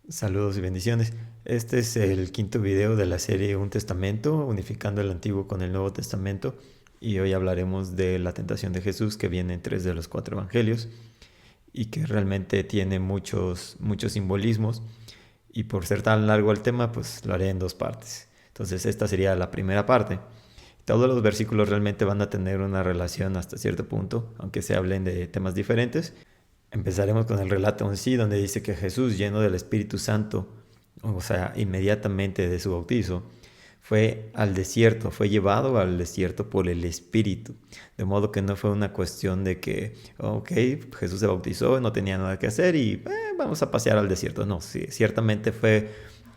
Saludos y bendiciones. Este es el quinto video de la serie Un Testamento, unificando el Antiguo con el Nuevo Testamento. Y hoy hablaremos de la tentación de Jesús que viene en tres de los cuatro evangelios y que realmente tiene muchos simbolismos. Y por ser tan largo el tema, pues lo haré en dos partes. Entonces esta sería la primera parte. Todos los versículos realmente van a tener una relación hasta cierto punto, aunque se hablen de temas diferentes. Empezaremos con el relato en sí, donde dice que Jesús, lleno del Espíritu Santo, o sea, inmediatamente de su bautizo, fue al desierto, fue llevado al desierto por el Espíritu. De modo que no fue una cuestión de que, ok, Jesús se bautizó, no tenía nada que hacer y vamos a pasear al desierto. No, sí, ciertamente fue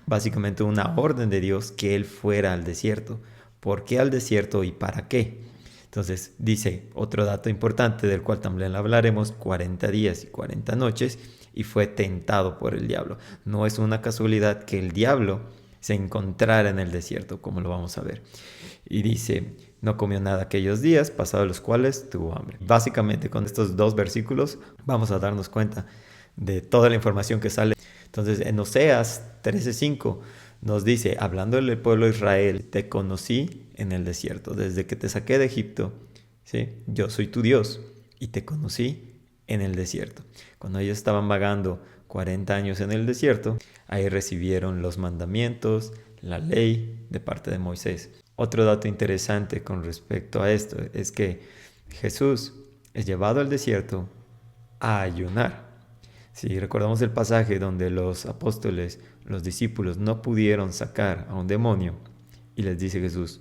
básicamente una orden de Dios que él fuera al desierto. ¿Por qué al desierto y para qué? Entonces dice otro dato importante del cual también hablaremos: 40 días y 40 noches y fue tentado por el diablo. No es una casualidad que el diablo se encontrara en el desierto, como lo vamos a ver. Y dice, no comió nada aquellos días, pasados los cuales tuvo hambre. Básicamente con estos dos versículos vamos a darnos cuenta de toda la información que sale. Entonces en Oseas 13:5 nos dice, hablando del pueblo de Israel, te conocí en el desierto, desde que te saqué de Egipto, ¿sí? Yo soy tu Dios y te conocí en el desierto. Cuando ellos estaban vagando 40 años en el desierto, ahí recibieron los mandamientos, la ley de parte de Moisés. Otro dato interesante con respecto a esto es que Jesús es llevado al desierto a ayunar. Si recordamos el pasaje donde los apóstoles, los discípulos, no pudieron sacar a un demonio, y les dice Jesús,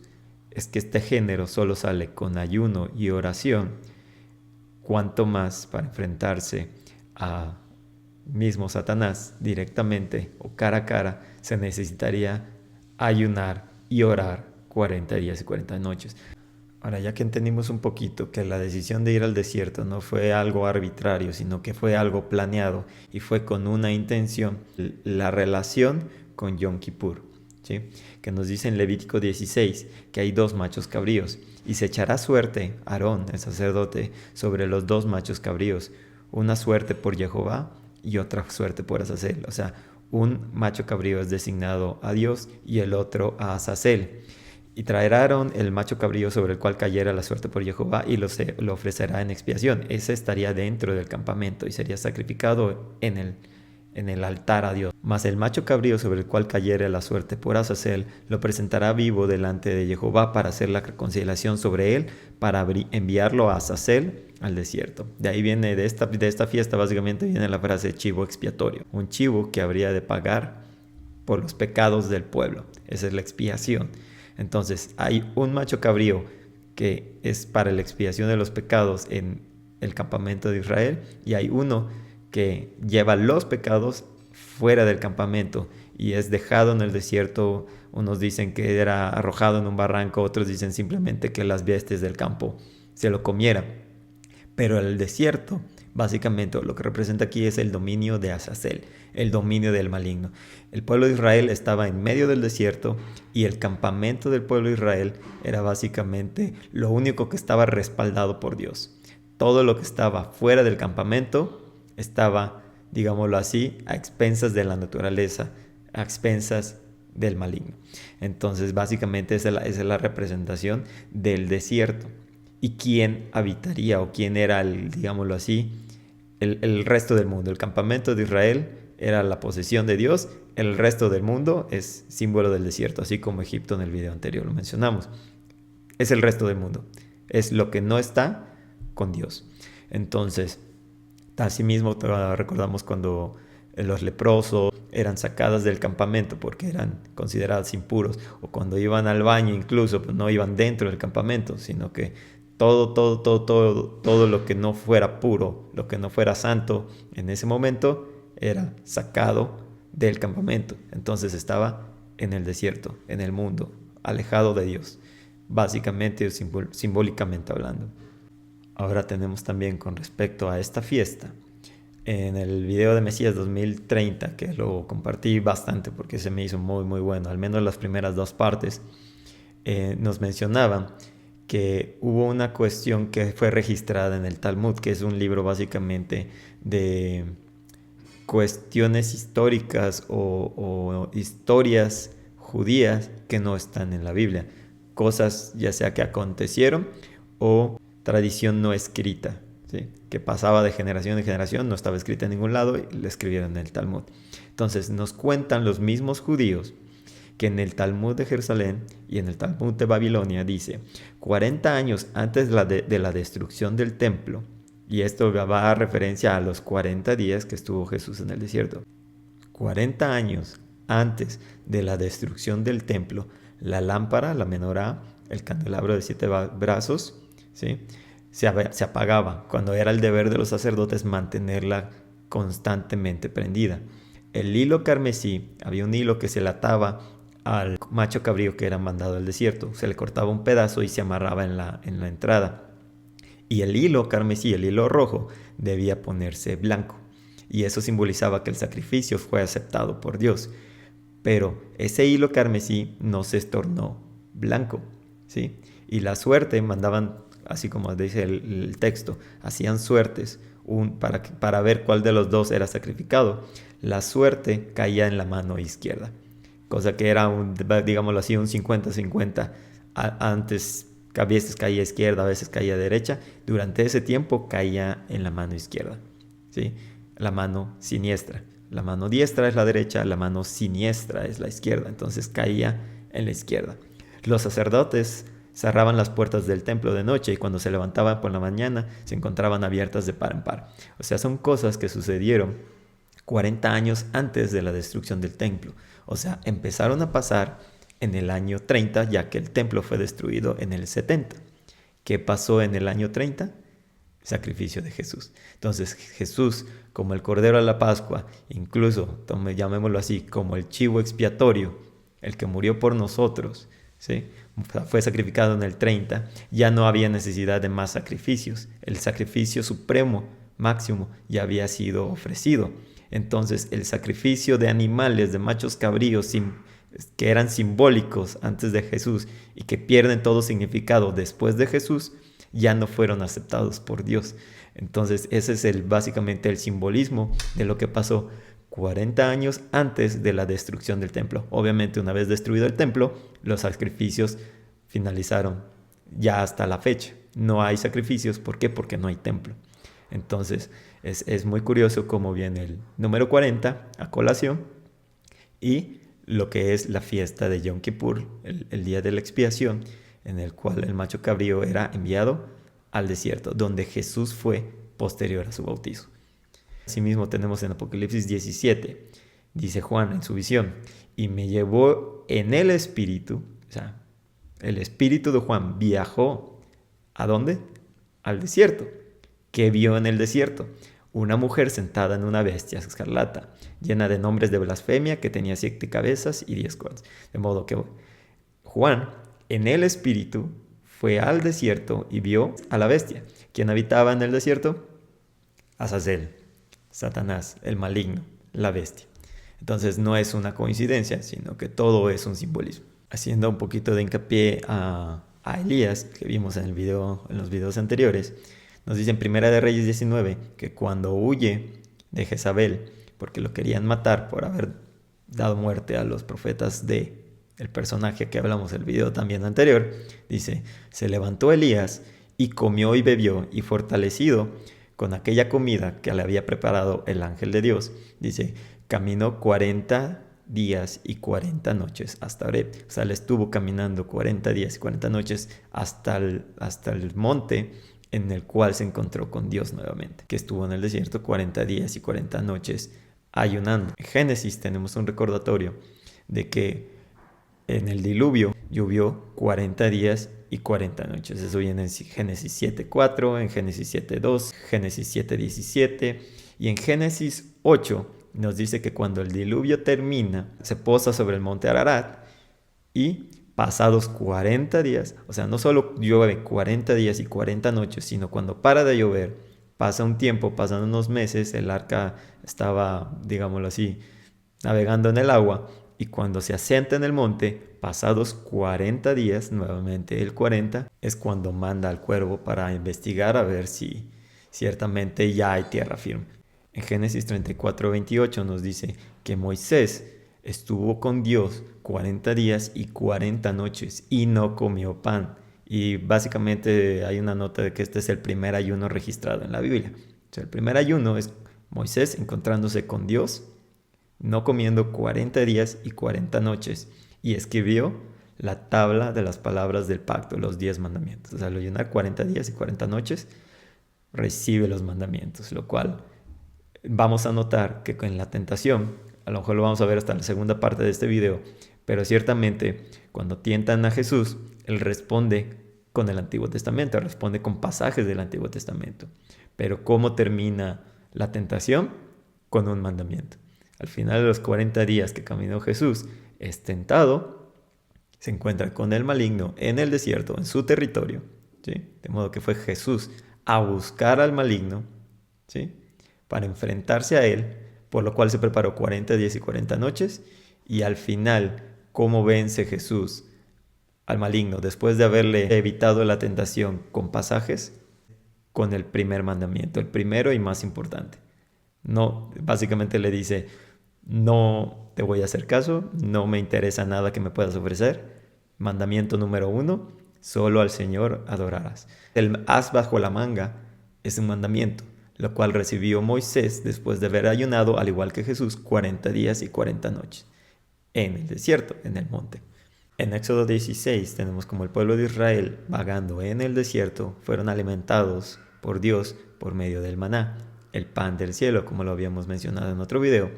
es que este género solo sale con ayuno y oración, cuanto más para enfrentarse a mismo Satanás directamente o cara a cara, se necesitaría ayunar y orar 40 días y 40 noches. Ahora, ya que entendimos un poquito que la decisión de ir al desierto no fue algo arbitrario, sino que fue algo planeado y fue con una intención, la relación con Yom Kippur, ¿sí? Que nos dice en Levítico 16 que hay dos machos cabríos y se echará suerte Aarón, el sacerdote, sobre los dos machos cabríos, una suerte por Jehová y otra suerte por Azazel. O sea, un macho cabrío es designado a Dios y el otro a Azazel. Y traerá Aarón el macho cabrío sobre el cual cayera la suerte por Jehová y lo ofrecerá en expiación. Ese estaría dentro del campamento y sería sacrificado en el altar a Dios. Mas el macho cabrío sobre el cual cayere la suerte por Azazel lo presentará vivo delante de Jehová para hacer la reconciliación sobre él, para enviarlo a Azazel al desierto. De ahí viene, de esta fiesta básicamente viene la frase chivo expiatorio. Un chivo que habría de pagar por los pecados del pueblo. Esa es la expiación. Entonces hay un macho cabrío que es para la expiación de los pecados en el campamento de Israel y hay uno que lleva los pecados fuera del campamento y es dejado en el desierto. Unos dicen que era arrojado en un barranco, otros dicen simplemente que las bestias del campo se lo comieran. Pero el desierto, básicamente, lo que representa aquí es el dominio de Azazel, el dominio del maligno. El pueblo de Israel estaba en medio del desierto y el campamento del pueblo de Israel era básicamente lo único que estaba respaldado por Dios. Todo lo que estaba fuera del campamento estaba, digámoslo así, a expensas de la naturaleza, a expensas del maligno. Entonces, básicamente esa es la representación del desierto. ¿Y quién habitaría o quién era, digámoslo así, el resto del mundo? El campamento de Israel era la posesión de Dios, el resto del mundo es símbolo del desierto, así como Egipto en el video anterior lo mencionamos. Es el resto del mundo, es lo que no está con Dios. Entonces, asimismo recordamos cuando los leprosos eran sacadas del campamento porque eran consideradas impuros, o cuando iban al baño incluso, pues no iban dentro del campamento, sino que todo lo que no fuera puro, lo que no fuera santo en ese momento era sacado del campamento. Entonces estaba en el desierto, en el mundo, alejado de Dios, básicamente simbólicamente hablando. Ahora tenemos también con respecto a esta fiesta, en el video de Mesías 2030, que lo compartí bastante porque se me hizo muy bueno, al menos las primeras dos partes, nos mencionaban que hubo una cuestión que fue registrada en el Talmud, que es un libro básicamente cuestiones históricas o historias judías que no están en la Biblia. Cosas ya sea que acontecieron o tradición no escrita, ¿sí? Que pasaba de generación en generación, no estaba escrita en ningún lado y le escribieron en el Talmud. Entonces nos cuentan los mismos judíos que en el Talmud de Jerusalén y en el Talmud de Babilonia dice 40 años antes de la destrucción del templo, y esto va a referencia a los 40 días que estuvo Jesús en el desierto. 40 años antes de la destrucción del templo, la lámpara, la menorá, el candelabro de 7 brazos, ¿sí? se apagaba cuando era el deber de los sacerdotes mantenerla constantemente prendida. El hilo carmesí, había un hilo que se le ataba al macho cabrío que era mandado al desierto. Se le cortaba un pedazo y se amarraba en la entrada. Y el hilo carmesí, el hilo rojo, debía ponerse blanco. Y eso simbolizaba que el sacrificio fue aceptado por Dios. Pero ese hilo carmesí no se tornó blanco, ¿sí? Y la suerte mandaban, así como dice el texto, hacían suertes para ver cuál de los dos era sacrificado. La suerte caía en la mano izquierda, cosa que era, digámoslo así, un 50-50. Antes a veces caía izquierda, a veces caía derecha. Durante ese tiempo caía en la mano izquierda, ¿sí? La mano siniestra. La mano diestra es la derecha, la mano siniestra es la izquierda. Entonces caía en la izquierda. Los sacerdotes cerraban las puertas del templo de noche y cuando se levantaban por la mañana se encontraban abiertas de par en par. O sea, son cosas que sucedieron 40 años antes de la destrucción del templo. O sea, empezaron a pasar en el año 30, ya que el templo fue destruido en el 70. ¿Qué pasó en el año 30? Sacrificio de Jesús. Entonces Jesús, como el Cordero de la Pascua, incluso, llamémoslo así, como el chivo expiatorio, el que murió por nosotros, ¿sí? Fue sacrificado en el 30, ya no había necesidad de más sacrificios. El sacrificio supremo, máximo, ya había sido ofrecido. Entonces el sacrificio de animales, de machos cabríos, que eran simbólicos antes de Jesús y que pierden todo significado después de Jesús, ya no fueron aceptados por Dios. Entonces ese es básicamente el simbolismo de lo que pasó 40 años antes de la destrucción del templo. Obviamente, una vez destruido el templo, los sacrificios finalizaron ya hasta la fecha. No hay sacrificios. ¿Por qué? Porque no hay templo. Entonces es muy curioso cómo viene el número 40 a colación y lo que es la fiesta de Yom Kippur, el día de la expiación, en el cual el macho cabrío era enviado al desierto, donde Jesús fue posterior a su bautizo. Asimismo tenemos en Apocalipsis 17, dice Juan en su visión, y me llevó en el espíritu, o sea, el espíritu de Juan viajó, ¿a dónde? Al desierto. ¿Qué vio en el desierto? Una mujer sentada en una bestia escarlata, llena de nombres de blasfemia, que tenía 7 cabezas y 10 cuernos. De modo que Juan, en el espíritu, fue al desierto y vio a la bestia. ¿Quién habitaba en el desierto? Azazel, Satanás, el maligno, la bestia. Entonces no es una coincidencia, sino que todo es un simbolismo. Haciendo un poquito de hincapié a Elías, que vimos en los videos anteriores, nos dice en Primera de Reyes 19 que cuando huye de Jezabel, porque lo querían matar por haber dado muerte a los profetas de el personaje que hablamos en el video también anterior, dice, se levantó Elías y comió y bebió, y fortalecido con aquella comida que le había preparado el ángel de Dios, dice, caminó 40 días y 40 noches hasta Horeb. O sea, le estuvo caminando 40 días y 40 noches hasta el monte en el cual se encontró con Dios nuevamente, que estuvo en el desierto 40 días y 40 noches ayunando. En Génesis tenemos un recordatorio de que en el diluvio llovió 40 días y 40 noches. Eso viene en Génesis 7:4, en Génesis 7:2, Génesis 7:17 y en Génesis 8 nos dice que cuando el diluvio termina, se posa sobre el monte Ararat y pasados 40 días, o sea, no solo llueve 40 días y 40 noches, sino cuando para de llover, pasa un tiempo, pasan unos meses, el arca estaba, digámoslo así, navegando en el agua, y cuando se asienta en el monte, pasados 40 días, nuevamente el 40, es cuando manda al cuervo para investigar a ver si ciertamente ya hay tierra firme. En Génesis 34:28 nos dice que Moisés estuvo con Dios 40 días y 40 noches y no comió pan. Y básicamente hay una nota de que este es el primer ayuno registrado en la Biblia. O sea, el primer ayuno es Moisés encontrándose con Dios, no comiendo 40 días y 40 noches. Y escribió la tabla de las palabras del pacto, los 10 mandamientos. O sea, al ayunar 40 días y 40 noches, recibe los mandamientos, lo cual vamos a notar que en la tentación, a lo mejor lo vamos a ver hasta la segunda parte de este video, pero ciertamente cuando tientan a Jesús, Él responde con el Antiguo Testamento, responde con pasajes del Antiguo Testamento. Pero ¿cómo termina la tentación? Con un mandamiento. Al final de los 40 días que caminó Jesús, es tentado, se encuentra con el maligno en el desierto, en su territorio, ¿sí? De modo que fue Jesús a buscar al maligno, ¿sí? Para enfrentarse a él, por lo cual se preparó 40 días y 40 noches, y al final, ¿cómo vence Jesús al maligno después de haberle evitado la tentación con pasajes? Con el primer mandamiento, el primero y más importante. No, básicamente le dice, no te voy a hacer caso, no me interesa nada que me puedas ofrecer. Mandamiento número 1, solo al Señor adorarás. El as bajo la manga es un mandamiento, lo cual recibió Moisés después de haber ayunado, al igual que Jesús, 40 días y 40 noches en el desierto, en el monte. En Éxodo 16 tenemos como el pueblo de Israel, vagando en el desierto, fueron alimentados por Dios por medio del maná, el pan del cielo, como lo habíamos mencionado en otro video,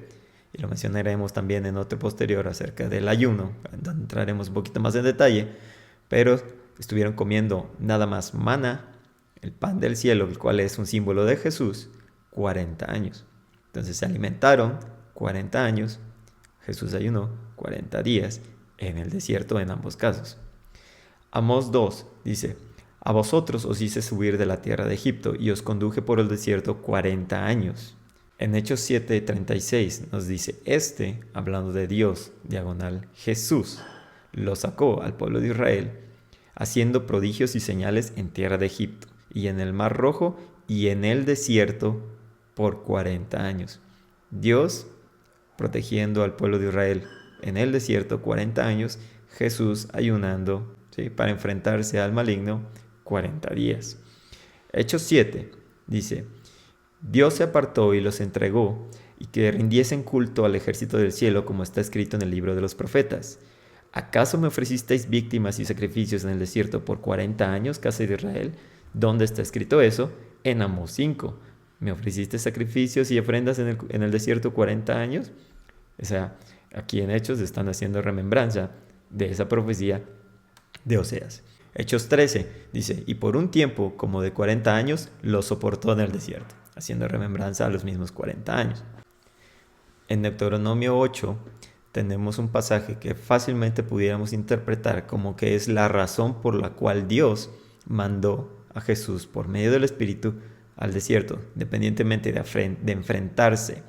y lo mencionaremos también en otro posterior acerca del ayuno, donde entraremos un poquito más en detalle, pero estuvieron comiendo nada más maná, el pan del cielo, el cual es un símbolo de Jesús, 40 años. Entonces se alimentaron 40 años, Jesús ayunó 40 días en el desierto en ambos casos. Amós 2 dice, a vosotros os hice subir de la tierra de Egipto y os conduje por el desierto 40 años. En Hechos 7:36 nos dice, hablando de Dios, diagonal, Jesús, lo sacó al pueblo de Israel, haciendo prodigios y señales en tierra de Egipto, y en el Mar Rojo, y en el desierto por 40 años. Dios protegiendo al pueblo de Israel en el desierto 40 años, Jesús ayunando, ¿sí?, para enfrentarse al maligno 40 días. Hechos 7 dice, Dios se apartó y los entregó, y que rindiesen culto al ejército del cielo, como está escrito en el libro de los profetas. ¿Acaso me ofrecisteis víctimas y sacrificios en el desierto por 40 años, casa de Israel? ¿Dónde está escrito eso? En Amós 5. ¿Me ofreciste sacrificios y ofrendas en el desierto 40 años? O sea, aquí en Hechos están haciendo remembranza de esa profecía de Oseas. Hechos 13 dice, y por un tiempo como de 40 años lo soportó en el desierto, haciendo remembranza a los mismos 40 años. En Deuteronomio 8 tenemos un pasaje que fácilmente pudiéramos interpretar como que es la razón por la cual Dios mandó a Jesús por medio del Espíritu al desierto, independientemente de enfrentarse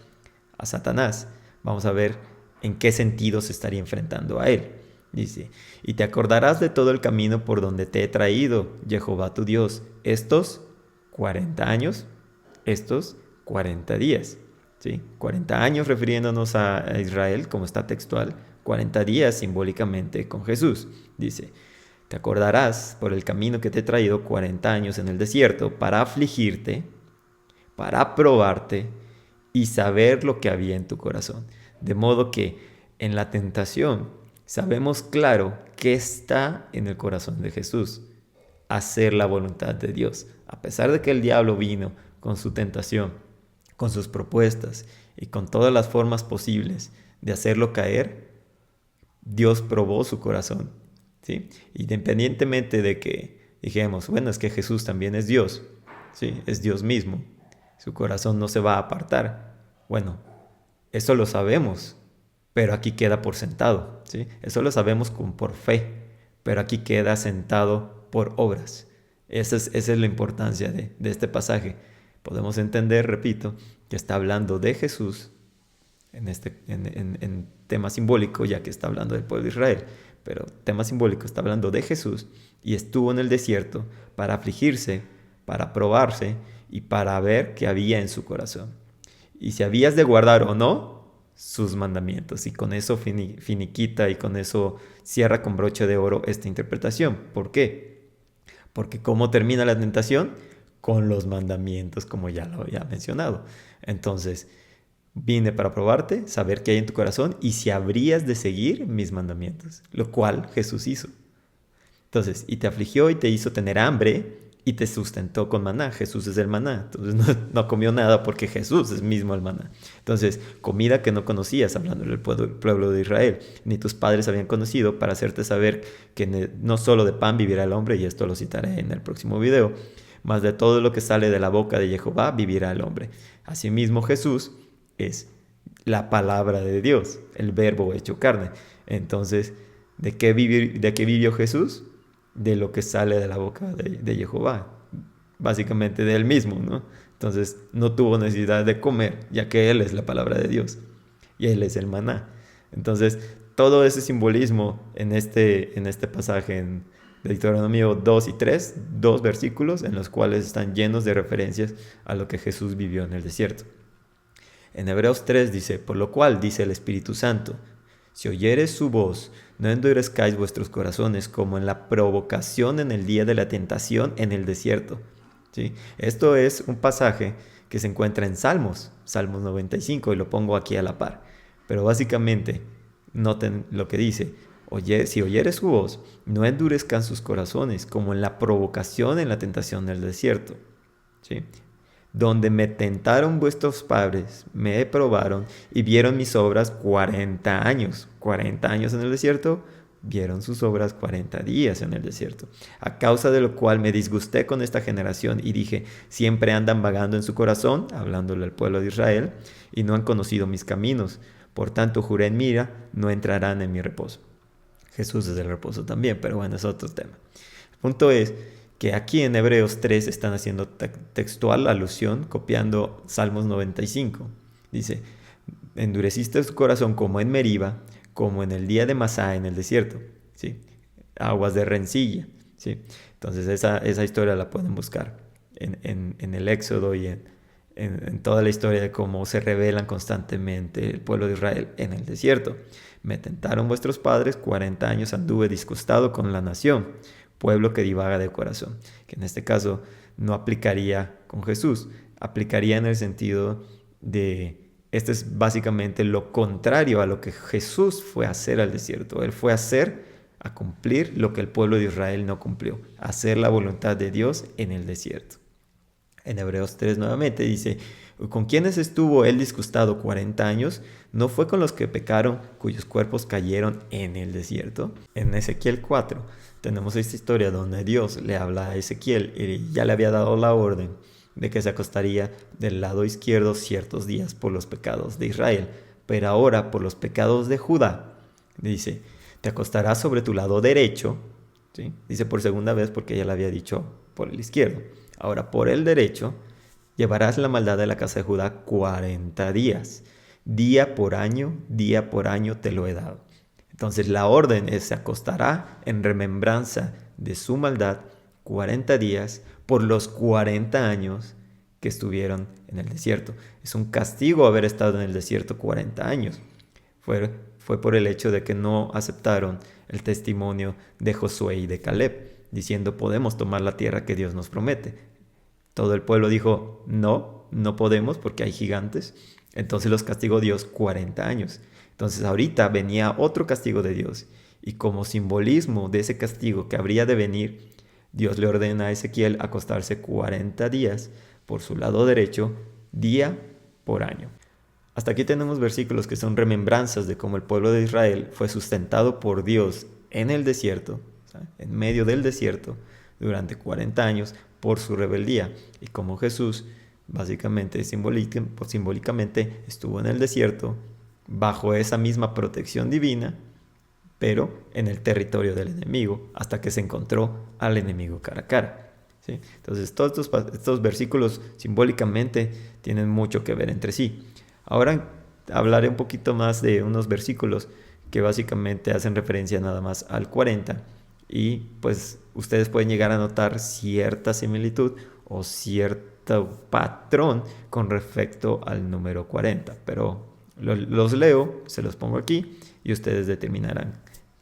a Satanás. Vamos a ver en qué sentido se estaría enfrentando a él. Dice, y te acordarás de todo el camino por donde te he traído, Jehová tu Dios, estos 40 años, estos 40 días. ¿Sí? 40 años refiriéndonos a Israel, como está textual, 40 días simbólicamente con Jesús. Dice, te acordarás por el camino que te he traído 40 años en el desierto para afligirte, para probarte y saber lo que había en tu corazón. De modo que en la tentación sabemos claro que está en el corazón de Jesús, hacer la voluntad de Dios. A pesar de que el diablo vino con su tentación, con sus propuestas y con todas las formas posibles de hacerlo caer, Dios probó su corazón, ¿sí? Independientemente de que dijéramos, bueno, es que Jesús también es Dios, ¿sí? Es Dios mismo, su corazón no se va a apartar. Bueno, eso lo sabemos, pero aquí queda por sentado, ¿sí? Eso lo sabemos por fe, pero aquí queda sentado por obras. Esa es la importancia de este pasaje. Podemos entender, repito, que está hablando de Jesús en tema simbólico, ya que está hablando del pueblo de Israel, pero tema simbólico, está hablando de Jesús y estuvo en el desierto para afligirse, para probarse y para ver qué había en su corazón. y si habías de guardar o no sus mandamientos. Y con eso finiquita y con eso cierra con broche de oro esta interpretación. ¿Por qué? Porque ¿cómo termina la tentación? Con los mandamientos, como ya lo había mencionado. Entonces, vine para probarte, saber qué hay en tu corazón y si habrías de seguir mis mandamientos, lo cual Jesús hizo. Entonces, y te afligió y te hizo tener hambre y te sustentó con maná. Jesús es el maná. Entonces no comió nada porque Jesús es mismo el maná. Entonces, comida que no conocías, hablando del pueblo de Israel, ni tus padres habían conocido, para hacerte saber que no solo de pan vivirá el hombre, y esto lo citaré en el próximo video, mas de todo lo que sale de la boca de Jehová vivirá el hombre. Asimismo, Jesús es la palabra de Dios, el verbo hecho carne. Entonces, ¿de qué vivió Jesús? De lo que sale de la boca de Jehová, básicamente de él mismo, ¿no? Entonces no tuvo necesidad de comer, ya que él es la palabra de Dios y él es el maná. Entonces todo ese simbolismo en este pasaje en Deuteronomio 2 y 3, dos versículos en los cuales están llenos de referencias a lo que Jesús vivió en el desierto. En Hebreos 3 dice, por lo cual dice el Espíritu Santo, si oyeres su voz, no endurezcáis vuestros corazones como en la provocación en el día de la tentación en el desierto. ¿Sí? Esto es un pasaje que se encuentra en Salmos 95, y lo pongo aquí a la par. Pero básicamente, noten lo que dice, si oyeres su voz, no endurezcan sus corazones como en la provocación en la tentación del desierto. ¿Sí? Donde me tentaron vuestros padres, me probaron y vieron mis obras 40 años. 40 años en el desierto, vieron sus obras 40 días en el desierto. A causa de lo cual me disgusté con esta generación y dije, siempre andan vagando en su corazón, hablándole al pueblo de Israel, y no han conocido mis caminos. Por tanto, juré en mi ira, no entrarán en mi reposo. Jesús es el reposo también, pero bueno, es otro tema. El punto es que aquí en Hebreos 3 están haciendo textual alusión, copiando Salmos 95. Dice, endureciste tu corazón como en Meriba, como en el día de Masá en el desierto, ¿sí? Aguas de rencilla, ¿sí? Entonces esa historia la pueden buscar en el Éxodo y en toda la historia de cómo se rebelan constantemente el pueblo de Israel en el desierto. Me tentaron vuestros padres, 40 años anduve disgustado con la nación, pueblo que divaga de corazón, que en este caso no aplicaría con Jesús, aplicaría en el sentido de, este es básicamente lo contrario a lo que Jesús fue a hacer al desierto. Él fue a cumplir lo que el pueblo de Israel no cumplió, hacer la voluntad de Dios en el desierto. En Hebreos 3 nuevamente dice, ¿con quiénes estuvo él disgustado 40 años? ¿No fue con los que pecaron, cuyos cuerpos cayeron en el desierto? En Ezequiel 4 tenemos esta historia donde Dios le habla a Ezequiel y ya le había dado la orden de que se acostaría del lado izquierdo ciertos días por los pecados de Israel, pero ahora por los pecados de Judá. Dice, te acostarás sobre tu lado derecho, ¿sí? Dice por segunda vez porque ya le había dicho por el izquierdo. Ahora por el derecho llevarás la maldad de la casa de Judá 40 días. Día por año te lo he dado. Entonces la orden es, se acostará en remembranza de su maldad 40 días por los 40 años que estuvieron en el desierto. Es un castigo haber estado en el desierto 40 años. Fue por el hecho de que no aceptaron el testimonio de Josué y de Caleb, diciendo podemos tomar la tierra que Dios nos promete. Todo el pueblo dijo no podemos porque hay gigantes. Entonces los castigó Dios 40 años. Entonces ahorita venía otro castigo de Dios, y como simbolismo de ese castigo que habría de venir, Dios le ordena a Ezequiel acostarse 40 días por su lado derecho, día por año. Hasta aquí tenemos versículos que son remembranzas de cómo el pueblo de Israel fue sustentado por Dios en el desierto, en medio del desierto, durante 40 años por su rebeldía, y como Jesús básicamente simbólicamente estuvo en el desierto bajo esa misma protección divina, pero en el territorio del enemigo, hasta que se encontró al enemigo cara a cara. ¿Sí? Entonces todos estos versículos simbólicamente tienen mucho que ver entre sí. Ahora hablaré un poquito más de unos versículos que básicamente hacen referencia nada más al 40, y pues ustedes pueden llegar a notar cierta similitud o cierto cierto patrón con respecto al número 40. Pero los leo, se los pongo aquí y ustedes determinarán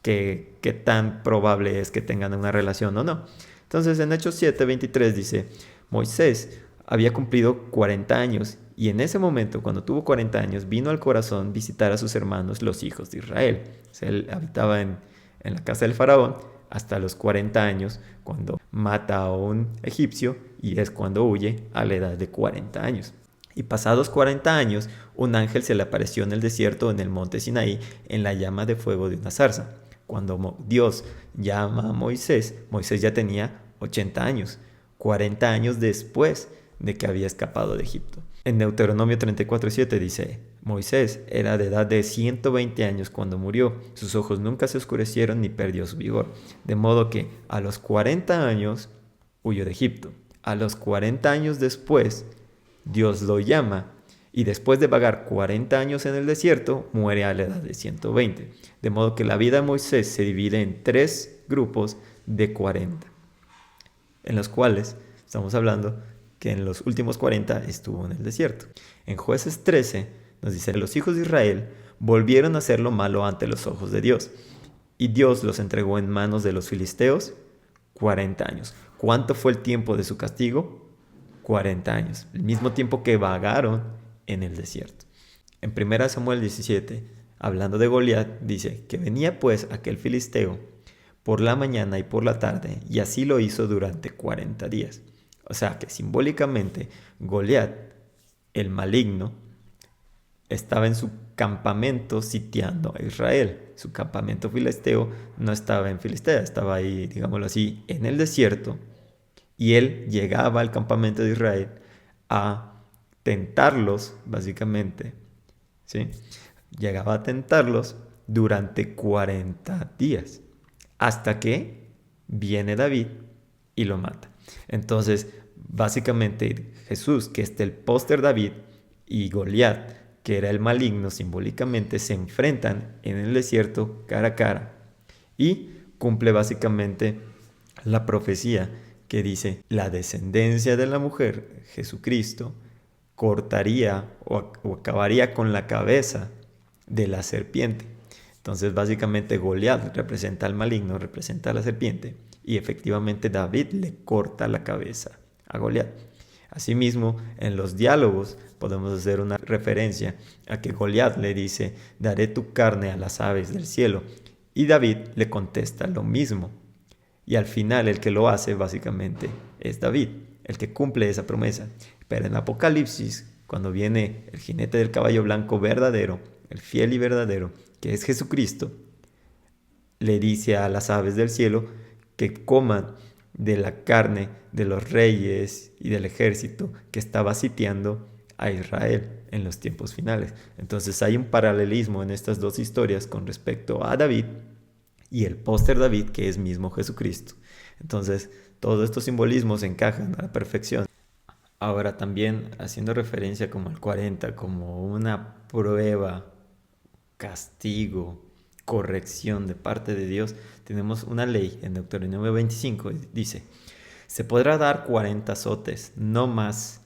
qué tan probable es que tengan una relación o no. Entonces en Hechos 7:23 dice, Moisés había cumplido 40 años y en ese momento, cuando tuvo 40 años, vino al corazón visitar a sus hermanos, los hijos de Israel. O sea, él habitaba en la casa del faraón hasta los 40 años, cuando mata a un egipcio y es cuando huye a la edad de 40 años. Y pasados 40 años, un ángel se le apareció en el desierto, en el monte Sinaí, en la llama de fuego de una zarza. Cuando Dios llama a Moisés, Moisés ya tenía 80 años, 40 años después de que había escapado de Egipto. En Deuteronomio 34:7 dice, Moisés era de edad de 120 años cuando murió, sus ojos nunca se oscurecieron ni perdió su vigor, de modo que a los 40 años huyó de Egipto. A los 40 años después, Dios lo llama y después de vagar 40 años en el desierto, muere a la edad de 120. De modo que la vida de Moisés se divide en 3 grupos de 40, en los cuales estamos hablando que en los últimos 40 estuvo en el desierto. En Jueces 13 nos dice, los hijos de Israel volvieron a hacer lo malo ante los ojos de Dios, y Dios los entregó en manos de los filisteos 40 años. ¿Cuánto fue el tiempo de su castigo? 40 años, el mismo tiempo que vagaron en el desierto. En 1 Samuel 17, hablando de Goliat, dice que venía pues aquel filisteo por la mañana y por la tarde, y así lo hizo durante 40 días. O sea que simbólicamente Goliat, el maligno, estaba en su campamento sitiando a Israel. Su campamento filisteo no estaba en Filistea, estaba ahí, digámoslo así, en el desierto. Y él llegaba al campamento de Israel a tentarlos, básicamente, ¿sí? Llegaba a tentarlos durante 40 días, hasta que viene David y lo mata. Entonces, básicamente, Jesús, que es el póster David, y Goliat, que era el maligno, simbólicamente se enfrentan en el desierto cara a cara. Y cumple básicamente la profecía que dice, la descendencia de la mujer, Jesucristo, cortaría o acabaría con la cabeza de la serpiente. Entonces, básicamente, Goliat representa al maligno, representa a la serpiente, y efectivamente David le corta la cabeza a Goliat. Asimismo, en los diálogos podemos hacer una referencia a que Goliat le dice, daré tu carne a las aves del cielo, y David le contesta lo mismo. Y al final el que lo hace básicamente es David, el que cumple esa promesa. Pero en Apocalipsis, cuando viene el jinete del caballo blanco verdadero, el fiel y verdadero, que es Jesucristo, le dice a las aves del cielo que coman de la carne de los reyes y del ejército que estaba sitiando a Israel en los tiempos finales. Entonces hay un paralelismo en estas dos historias con respecto a David y el póster David, que es mismo Jesucristo. Entonces todos estos simbolismos encajan a la perfección. Ahora también haciendo referencia como al 40, como una prueba, castigo, corrección de parte de Dios, tenemos una ley en Deuteronomio 25, dice, se podrá dar 40 azotes, no más,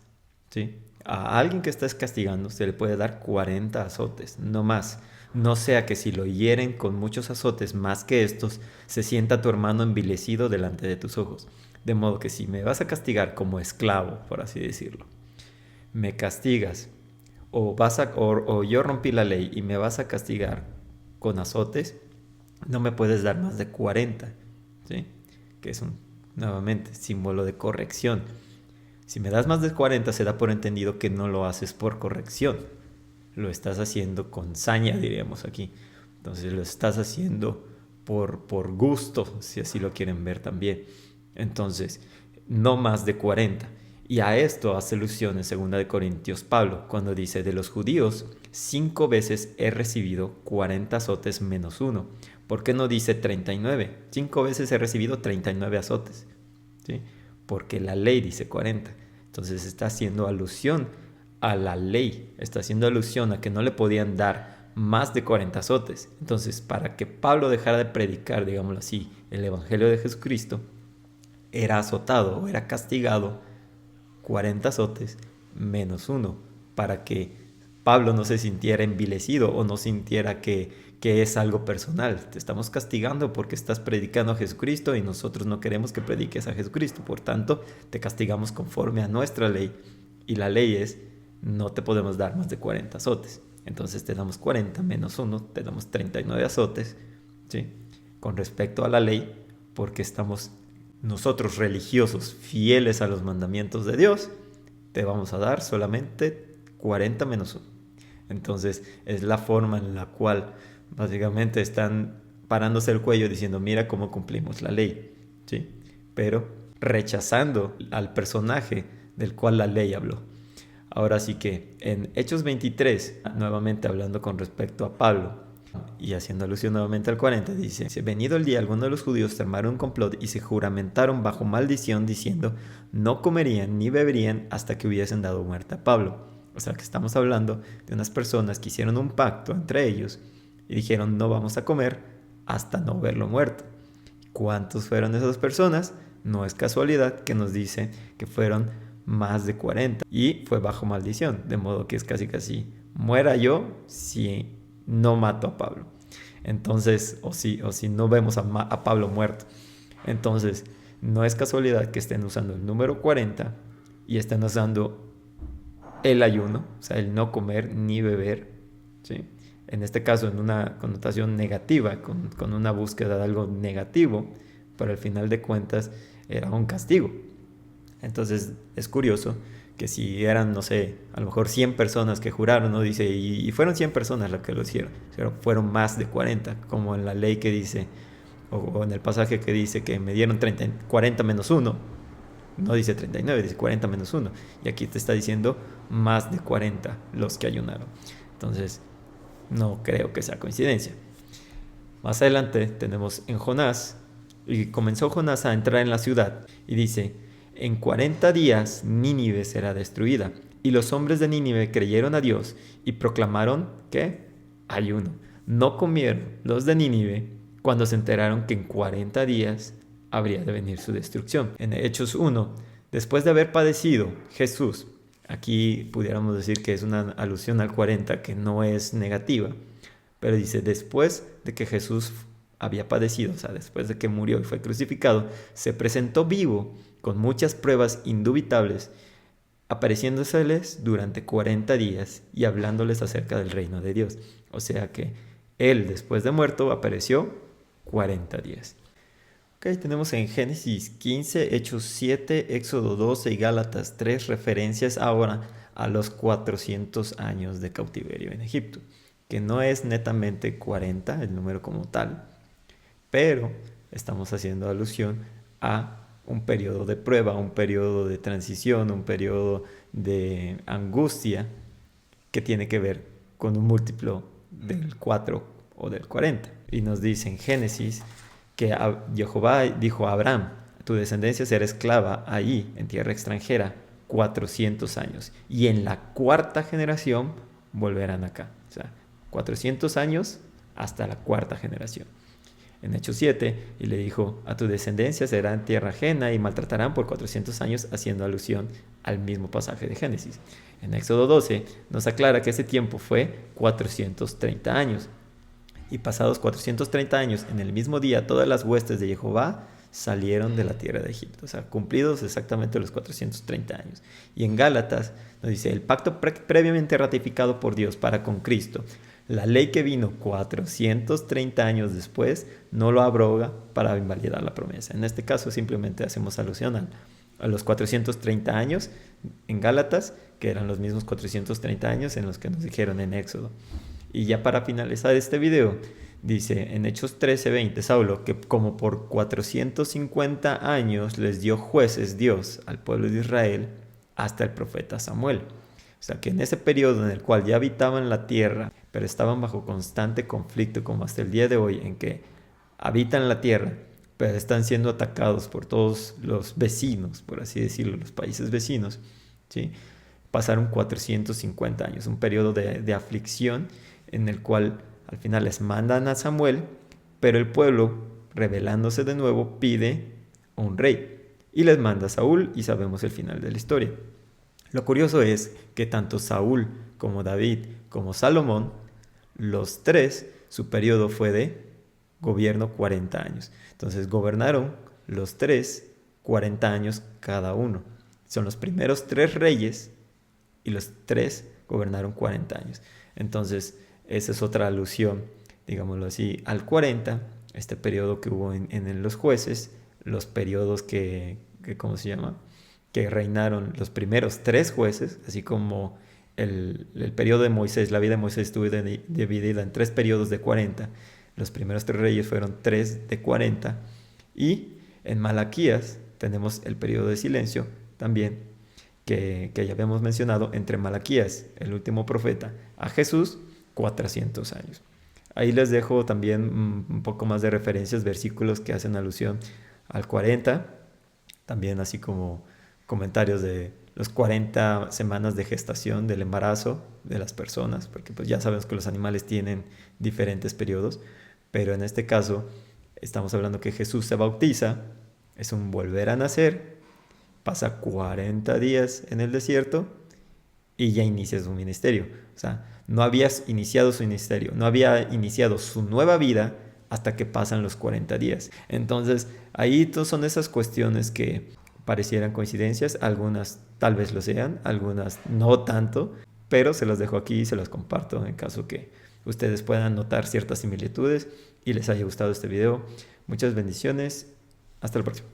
¿sí? A alguien que estás castigando se le puede dar 40 azotes, no más. No sea que si lo hieren con muchos azotes más que estos, se sienta tu hermano envilecido delante de tus ojos. De modo que si me vas a castigar como esclavo, por así decirlo, me castigas, o yo rompí la ley y me vas a castigar con azotes, no me puedes dar más de 40, ¿sí? Que es nuevamente, símbolo de corrección. Si me das más de 40, se da por entendido que no lo haces por corrección. Lo estás haciendo con saña, diríamos aquí. Entonces lo estás haciendo por gusto, si así lo quieren ver también. Entonces, no más de 40. Y a esto hace alusión en 2 Corintios Pablo, cuando dice, de los judíos, 5 veces he recibido 40 azotes menos 1. ¿Por qué no dice 39? 5 veces he recibido 39 azotes, ¿sí? Porque la ley dice 40. Entonces está haciendo alusión a la ley, está haciendo alusión a que no le podían dar más de 40 azotes. Entonces, para que Pablo dejara de predicar, digámoslo así, el evangelio de Jesucristo, era azotado o era castigado 40 azotes menos uno, para que Pablo no se sintiera envilecido o no sintiera que es algo personal. Te estamos castigando porque estás predicando a Jesucristo y nosotros no queremos que prediques a Jesucristo. Por tanto, te castigamos conforme a nuestra ley. Y la ley es, no te podemos dar más de 40 azotes. Entonces te damos 40 menos 1, te damos 39 azotes, ¿sí? Con respecto a la ley, porque estamos nosotros religiosos, fieles a los mandamientos de Dios, te vamos a dar solamente 40 menos 1. Entonces es la forma en la cual básicamente están parándose el cuello diciendo, mira cómo cumplimos la ley, ¿sí? Pero rechazando al personaje del cual la ley habló. Ahora sí que en Hechos 23, nuevamente hablando con respecto a Pablo y haciendo alusión nuevamente al 40, dice, venido el día, algunos de los judíos armaron un complot y se juramentaron bajo maldición diciendo, no comerían ni beberían hasta que hubiesen dado muerte a Pablo. O sea que estamos hablando de unas personas que hicieron un pacto entre ellos y dijeron, no vamos a comer hasta no verlo muerto. ¿Cuántos fueron esas personas? No es casualidad que nos dice que fueron más de 40 y fue bajo maldición, de modo que es casi muera yo si no mato a Pablo. Entonces, o si no vemos a Pablo muerto. Entonces, no es casualidad que estén usando el número 40 y estén usando el ayuno, o sea, el no comer ni beber, ¿sí? En este caso en una connotación negativa, con una búsqueda de algo negativo, pero al final de cuentas era un castigo. Entonces es curioso que si eran, no sé, a lo mejor 100 personas que juraron, ¿no? Dice, y fueron 100 personas las que lo hicieron, pero fueron más de 40, como en la ley que dice, o en el pasaje que dice que me dieron 40 menos 1, no dice 39, dice 40 menos 1, y aquí te está diciendo más de 40 los que ayunaron. Entonces no creo que sea coincidencia. Más adelante tenemos en Jonás, y comenzó Jonás a entrar en la ciudad, y dice, en 40 días Nínive será destruida. Y los hombres de Nínive creyeron a Dios y proclamaron, ¿qué? Ayuno. No comieron los de Nínive cuando se enteraron que en 40 días habría de venir su destrucción. En Hechos 1, después de haber padecido Jesús, aquí pudiéramos decir que es una alusión al 40 que no es negativa, pero dice, después de que Jesús había padecido, o sea, después de que murió y fue crucificado, se presentó vivo con muchas pruebas indubitables, apareciéndoseles durante 40 días y hablándoles acerca del reino de Dios. O sea que él, después de muerto, apareció 40 días. Ok, tenemos en Génesis 15, Hechos 7, Éxodo 12 y Gálatas 3 referencias ahora a los 400 años de cautiverio en Egipto, que no es netamente 40 el número como tal, pero estamos haciendo alusión a un periodo de prueba, un periodo de transición, un periodo de angustia que tiene que ver con un múltiplo del 4 o del 40. Y nos dice en Génesis que Jehová dijo a Abraham, tu descendencia será esclava ahí, en tierra extranjera, 400 años. Y en la cuarta generación volverán acá. O sea, 400 años hasta la cuarta generación. En Hechos 7, y le dijo, a tu descendencia será en tierra ajena y maltratarán por 400 años, haciendo alusión al mismo pasaje de Génesis. En Éxodo 12 nos aclara que ese tiempo fue 430 años. Y pasados 430 años, en el mismo día, todas las huestes de Jehová salieron de la tierra de Egipto. O sea, cumplidos exactamente los 430 años. Y en Gálatas nos dice, el pacto previamente ratificado por Dios para con Cristo, la ley que vino 430 años después, no lo abroga para invalidar la promesa. En este caso simplemente hacemos alusión a los 430 años en Gálatas, que eran los mismos 430 años en los que nos dijeron en Éxodo. Y ya para finalizar este video, dice en Hechos 13:20, Saulo, que como por 450 años les dio jueces Dios al pueblo de Israel hasta el profeta Samuel. O sea que en ese periodo en el cual ya habitaban la tierra, pero estaban bajo constante conflicto, como hasta el día de hoy, en que habitan la tierra, pero están siendo atacados por todos los vecinos, por así decirlo, los países vecinos, ¿sí? Pasaron 450 años, un periodo de aflicción en el cual al final les mandan a Samuel, pero el pueblo, rebelándose de nuevo, pide un rey y les manda a Saúl y sabemos el final de la historia. Lo curioso es que tanto Saúl como David como Salomón, los tres, su periodo fue de gobierno 40 años. Entonces gobernaron los tres 40 años cada uno. Son los primeros tres reyes y los tres gobernaron 40 años. Entonces, esa es otra alusión, digámoslo así, al 40, este periodo que hubo en los jueces, los periodos ¿cómo se llama? Que reinaron los primeros tres jueces, así como el periodo de Moisés, la vida de Moisés estuvo dividida en tres periodos de 40. Los primeros tres reyes fueron tres de 40. Y en Malaquías tenemos el periodo de silencio también, que ya habíamos mencionado, entre Malaquías, el último profeta, a Jesús, 400 años. Ahí les dejo también un poco más de referencias, versículos que hacen alusión al 40, también así como comentarios de los 40 semanas de gestación del embarazo de las personas, porque pues ya sabemos que los animales tienen diferentes periodos, pero en este caso estamos hablando que Jesús se bautiza, es un volver a nacer, pasa 40 días en el desierto y ya inicia su ministerio. O sea, no había iniciado su ministerio, no había iniciado su nueva vida hasta que pasan los 40 días. Entonces, ahí son esas cuestiones que parecieran coincidencias, algunas tal vez lo sean, algunas no tanto, pero se las dejo aquí y se las comparto en caso que ustedes puedan notar ciertas similitudes y les haya gustado este video. Muchas bendiciones, hasta el próximo.